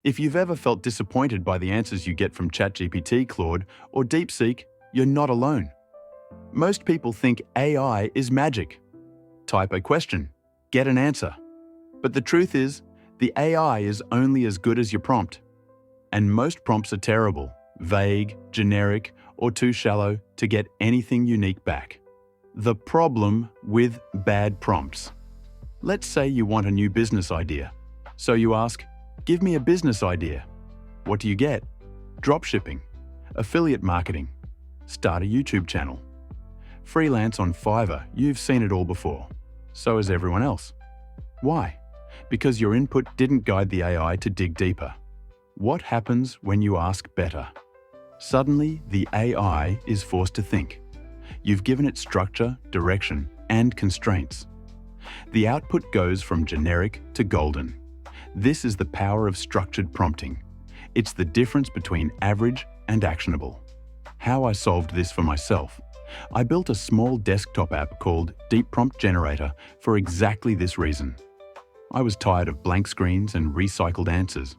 If you've ever felt disappointed by the answers you get from ChatGPT, Claude, or DeepSeek, you're not alone. Most people think AI is magic. Type a question, get an answer. But the truth is, the AI is only as good as your prompt. And most prompts are terrible, vague, generic, or too shallow to get anything unique back. The problem with bad prompts. Let's say you want a new business idea. So you ask, give me a business idea. What do you get? Dropshipping, affiliate marketing, start a YouTube channel. Freelance on Fiverr, you've seen it all before. So has everyone else. Why? Because your input didn't guide the AI to dig deeper. What happens when you ask better? Suddenly, the AI is forced to think. You've given it structure, direction, and constraints. The output goes from generic to golden. This is the power of structured prompting. It's the difference between average and actionable. How I solved this for myself. I built a small desktop app called Deep Prompt Generator for exactly this reason. I was tired of blank screens and recycled answers.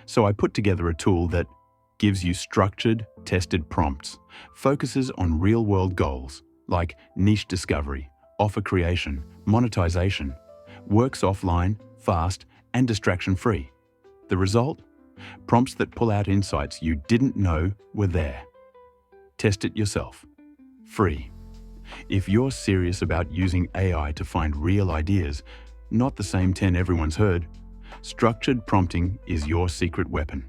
So I put together a tool that gives you structured, tested prompts, focuses on real-world goals like niche discovery, offer creation, monetization, works offline, fast, and distraction-free. The result? Prompts that pull out insights you didn't know were there. Test it yourself. Free. If you're serious about using AI to find real ideas, not the same 10 everyone's heard, structured prompting is your secret weapon.